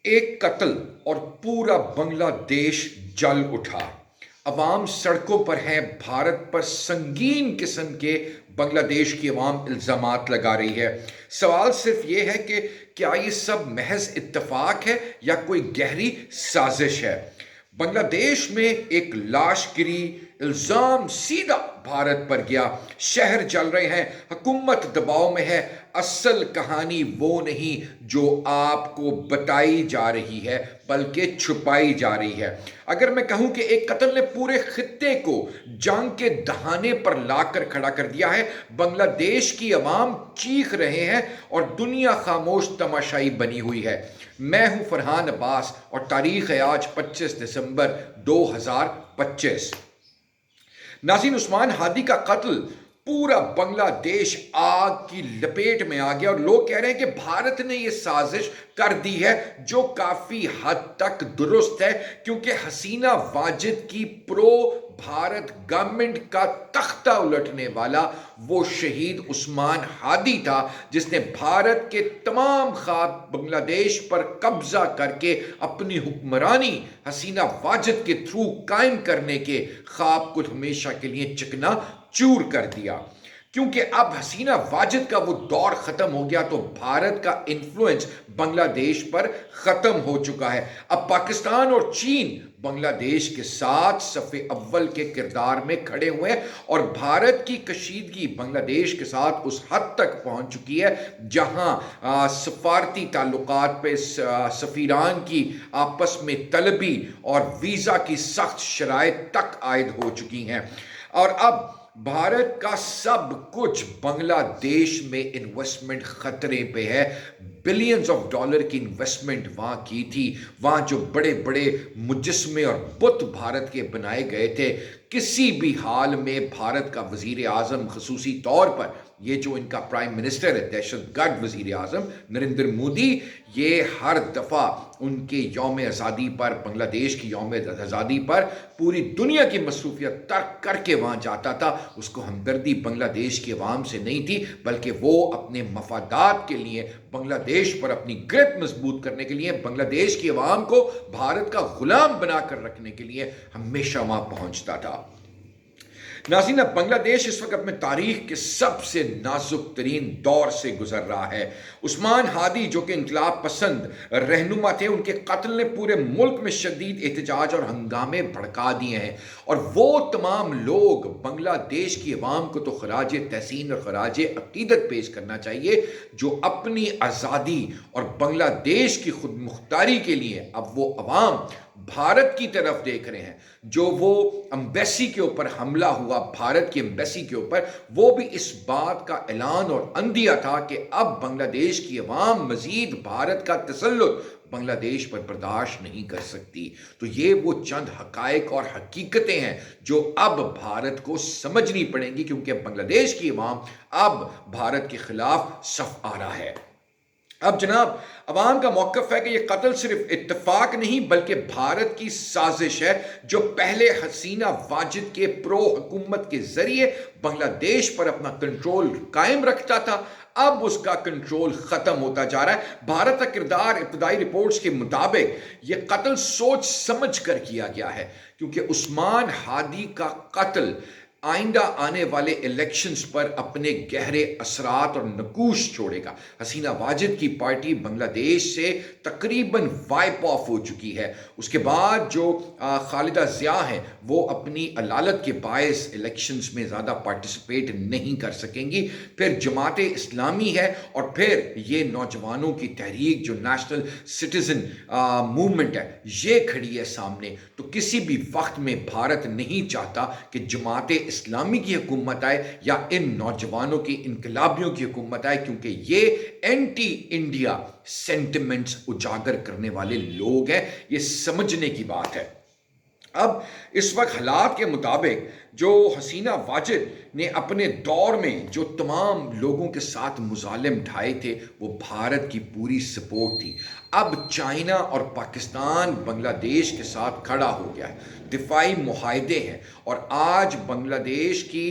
ایک قتل اور پورا بنگلہ دیش جل اٹھا۔ عوام سڑکوں پر ہیں، بھارت پر سنگین قسم کے بنگلہ دیش کی عوام الزامات لگا رہی ہے۔ سوال صرف یہ ہے کہ کیا یہ سب محض اتفاق ہے یا کوئی گہری سازش ہے؟ بنگلہ دیش میں ایک لاشکری الزام سیدھا بھارت پر گیا۔ شہر جل رہے ہیں، حکومت دباؤ میں ہے۔ اصل کہانی وہ نہیں جو آپ کو بتائی جا رہی ہے بلکہ چھپائی جا رہی ہے۔ اگر میں کہوں کہ ایک قتل نے پورے خطے کو جنگ کے دہانے پر لا کر کھڑا کر دیا ہے، بنگلہ دیش کی عوام چیخ رہے ہیں اور دنیا خاموش تماشائی بنی ہوئی ہے۔ میں ہوں فرحان عباس اور تاریخ ہے آج 25 دسمبر 2025۔ ناظرین، عثمان ہادی کا قتل، پورا بنگلہ دیش آگ کی لپیٹ میں آ گیا اور لوگ کہہ رہے ہیں کہ بھارت نے یہ سازش کر دی ہے، جو کافی حد تک درست ہے، کیونکہ حسینہ واجد کی پرو بھارت گورنمنٹ کا تختہ الٹنے والا وہ شہید عثمان ہادی تھا جس نے بھارت کے تمام خواب بنگلہ دیش پر قبضہ کر کے اپنی حکمرانی حسینہ واجد کے تھرو قائم کرنے کے خواب کو ہمیشہ کے لیے چکنا چور کر دیا۔ کیونکہ اب حسینہ واجد کا وہ دور ختم ہو گیا تو بھارت کا انفلوئنس بنگلہ دیش پر ختم ہو چکا ہے۔ اب پاکستان اور چین بنگلہ دیش کے ساتھ صف اول کے کردار میں کھڑے ہوئے ہیں اور بھارت کی کشیدگی بنگلہ دیش کے ساتھ اس حد تک پہنچ چکی ہے جہاں سفارتی تعلقات پہ سفیران کی آپس میں طلبی اور ویزا کی سخت شرائط تک عائد ہو چکی ہیں، اور اب بھارت کا سب کچھ بنگلہ دیش میں انویسٹمنٹ خطرے پہ ہے۔ بلینز آف ڈالر کی انویسٹمنٹ وہاں کی تھی، وہاں جو بڑے بڑے مجسمے اور بت بھارت کے بنائے گئے تھے، کسی بھی حال میں بھارت کا وزیر اعظم، خصوصی طور پر یہ جو ان کا پرائم منسٹر ہے، دہشت گرد وزیر اعظم نریندر مودی، یہ ہر دفعہ ان کے یوم آزادی پر، بنگلہ دیش کی یوم آزادی پر پوری دنیا کی مصروفیت ترک کر کے وہاں جاتا تھا۔ اس کو ہمدردی بنگلہ دیش کی عوام سے نہیں تھی، بلکہ وہ اپنے مفادات کے لیے بنگلہ دیش پر اپنی گرپ مضبوط کرنے کے لیے، بنگلہ دیش کی عوام کو بھارت کا غلام بنا کر رکھنے کے لیے ہمیشہ وہاں پہنچتا تھا۔ ناظرین، اب بنگلہ دیش اس وقت اپنے تاریخ کے سب سے نازک ترین دور سے گزر رہا ہے۔ عثمان ہادی جو کہ انقلاب پسند رہنما تھے، ان کے قتل نے پورے ملک میں شدید احتجاج اور ہنگامے بھڑکا دیے ہیں، اور وہ تمام لوگ بنگلہ دیش کی عوام کو تو خراج تحسین اور خراج عقیدت پیش کرنا چاہیے جو اپنی آزادی اور بنگلہ دیش کی خود مختاری کے لیے اب وہ عوام بھارت کی طرف دیکھ رہے ہیں۔ جو وہ امبیسی کے اوپر حملہ ہوا، بھارت کی امبیسی کے اوپر، وہ بھی اس بات کا اعلان اور عندیہ تھا کہ اب بنگلہ دیش کی عوام مزید بھارت کا تسلط بنگلہ دیش پر برداشت نہیں کر سکتی۔ تو یہ وہ چند حقائق اور حقیقتیں ہیں جو اب بھارت کو سمجھنی پڑیں گی، کیونکہ بنگلہ دیش کی عوام اب بھارت کے خلاف صف آرا ہے۔ اب جناب، عوام کا موقف ہے کہ یہ قتل صرف اتفاق نہیں بلکہ بھارت کی سازش ہے، جو پہلے حسینہ واجد کے پرو حکومت کے ذریعے بنگلہ دیش پر اپنا کنٹرول قائم رکھتا تھا، اب اس کا کنٹرول ختم ہوتا جا رہا ہے۔ بھارت کا کردار ابتدائی رپورٹس کے مطابق یہ قتل سوچ سمجھ کر کیا گیا ہے، کیونکہ عثمان ہادی کا قتل آئندہ آنے والے الیکشنز پر اپنے گہرے اثرات اور نقوش چھوڑے گا۔ حسینہ واجد کی پارٹی بنگلہ دیش سے تقریباً وائپ آف ہو چکی ہے۔ اس کے بعد جو خالدہ ضیاء ہیں، وہ اپنی علالت کے باعث الیکشنز میں زیادہ پارٹیسپیٹ نہیں کر سکیں گی۔ پھر جماعت اسلامی ہے، اور پھر یہ نوجوانوں کی تحریک جو نیشنل سٹیزن موومنٹ ہے، یہ کھڑی ہے سامنے۔ تو کسی بھی وقت میں بھارت نہیں چاہتا کہ جماعت اسلامی کی حکومت آئے یا ان نوجوانوں کی، انقلابیوں کی حکومت آئے، کیونکہ یہ اینٹی انڈیا سینٹیمنٹس اجاگر کرنے والے لوگ ہیں۔ یہ سمجھنے کی بات ہے۔ اب اس وقت حالات کے مطابق جو حسینہ واجد نے اپنے دور میں جو تمام لوگوں کے ساتھ مظالم ڈھائے تھے، وہ بھارت کی پوری سپورٹ تھی۔ اب چائنا اور پاکستان بنگلہ دیش کے ساتھ کھڑا ہو گیا ہے، دفاعی معاہدے ہیں، اور آج بنگلہ دیش کی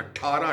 18